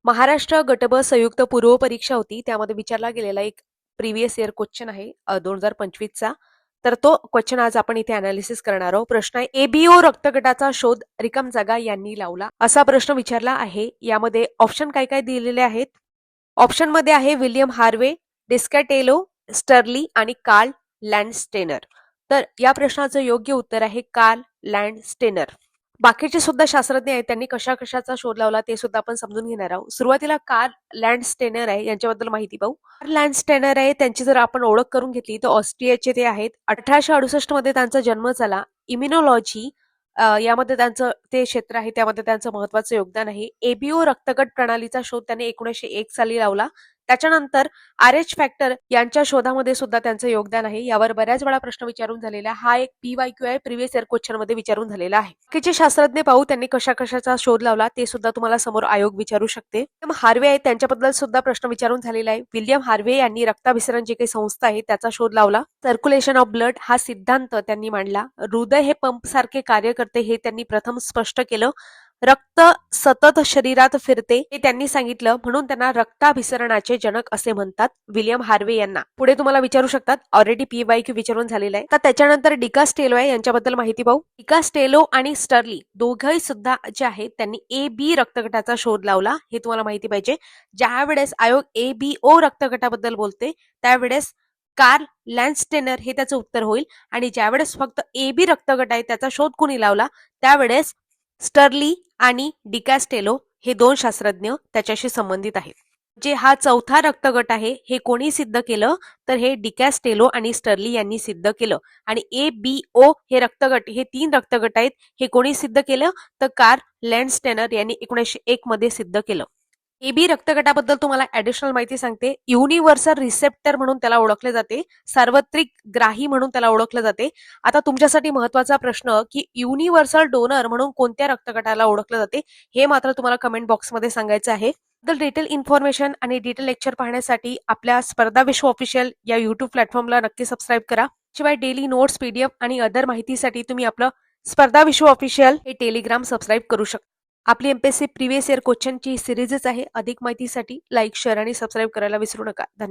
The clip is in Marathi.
महाराष्ट्र गट ब संयुक्त पूर्व परीक्षा होती. त्यामध्ये विचारला गेलेला एक प्रिव्हियस इयर क्वेश्चन आहे 2025चा. तर तो क्वेश्चन आज आपण इथे अनालिसिस करणार आहोत. प्रश्न आहे, एबीओ रक्तगटाचा शोध रिकाम जागा यांनी लावला, असा प्रश्न विचारला आहे. यामध्ये ऑप्शन काय काय दिलेले आहेत. ऑप्शन मध्ये आहे विल्यम हार्वे, डिस्कॅटेलो, स्टर्ली आणि कार्ल लँडस्टेनर. तर या प्रश्नाचं योग्य उत्तर आहे कार्ल लँडस्टेनर. बाकीचे सुद्धा शास्त्रज्ञ आहेत, त्यांनी कशा कशाचा शोध लावला ते सुद्धा आपण समजून घेणार आहोत. सुरुवातीला कार्ल लँडस्टेनर आहे, यांच्याबद्दल माहिती पाहू. कार्ल लँडस्टेनर आहे, त्यांची जर आपण ओळख करून घेतली तर ऑस्ट्रियाचे ते आहेत. 1868 मध्ये त्यांचा जन्म झाला. इम्युनॉलॉजी यामध्ये त्यांचं ते क्षेत्र आहे, त्यामध्ये त्यांचं महत्वाचं योगदान आहे. एबीओ रक्तगट प्रणालीचा शोध त्यांनी 1901 साली लावला. त्याच्यानंतर RH फॅक्टर यांच्या शोधामध्ये सुद्धा त्यांचं योगदान आहे. यावर बऱ्याच वेळा प्रश्न विचारून झालेला हा एक PYQ आहे, प्रिव्हियस इयर क्वेश्चन मध्ये विचारून झालेला आहे. बाकीचे शास्त्रज्ञ पाहू त्यांनी कशा कशाचा शोध लावला ते सुद्धा तुम्हाला समोर आयोग विचारू शकते. हार्वे आहे, त्यांच्याबद्दल सुद्धा प्रश्न विचारून झालेला आहे. विल्यम हार्वे यांनी रक्ताभिसरण जी काही संस्था आहे त्याचा शोध लावला. सर्क्युलेशन ऑफ ब्लड हा सिद्धांत त्यांनी मांडला. हृदय हे पंप सारखे कार्य करते हे त्यांनी प्रथम स्पष्ट केलं. रक्त सतत शरीरात फिरते हे त्यांनी सांगितलं, म्हणून त्यांना रक्ताभिसरणाचे जनक असे म्हणतात, विल्यम हार्वे यांना. पुढे तुम्हाला विचारू शकतात, ऑलरेडी PYQ विचारून झालेला आहे. तर त्याच्यानंतर डिकास्टेलो आहे, यांच्याबद्दल माहिती पाहू. डिकास्टेलो आणि स्टर्ली दोघंही सुद्धा जे आहेत त्यांनी AB रक्तगटाचा शोध लावला, हे तुम्हाला माहिती पाहिजे. ज्या वेळेस आयोग ABO रक्तगटाबद्दल बोलते त्यावेळेस कार्ल लँडस्टेनर हे त्याचं उत्तर होईल, आणि ज्यावेळेस फक्त AB रक्तगट आहे त्याचा शोध कोणी लावला त्यावेळेस स्टर्ली आणि डिकास्टेलो हे दोन शास्त्रज्ञ त्याच्याशी संबंधित आहेत. जे हा चौथा रक्तगट आहे हे कोणी सिद्ध केलं तर हे डिकास्टेलो आणि स्टर्ली यांनी सिद्ध केलं. आणि ABO हे रक्तगट, हे 3 रक्तगट आहेत, हे कोणी सिद्ध केलं तर कार्ल लँडस्टेनर यांनी 1901 मध्ये सिद्ध केलं. AB रक्तगटाबद्दल तुम्हाला ऍडिशनल माहिती सांगते. युनिव्हर्सल रिसेप्टर म्हणून त्याला ओळखले जाते, सार्वत्रिक ग्राही म्हणून त्याला ओळखले जाते. आता तुमच्यासाठी महत्वाचा प्रश्न की युनिव्हर्सल डोनर म्हणून कोणत्या रक्तगटाला ओळखले जाते हे मात्र तुम्हाला कमेंट बॉक्समध्ये सांगायचं आहे. डिटेल इन्फॉर्मेशन आणि डिटेल लेक्चर पाहण्यासाठी आपल्या स्पर्धा विश्व ऑफिशियल या युट्यूब प्लॅटफॉर्मला नक्की सबस्क्राईब करा. शिवाय डेली नोट्स, PDF आणि अदर माहितीसाठी तुम्ही आपलं स्पर्धा विश्व ऑफिशियल हे टेलिग्राम सबस्क्राईब करू शकता. आपली MPSC प्रिव्हियस इयर क्वेश्चनची सिरीजच आहे. अधिक माहितीसाठी लाईक, शेअर आणि सबस्क्राईब करायला विसरू नका. धन्यवाद.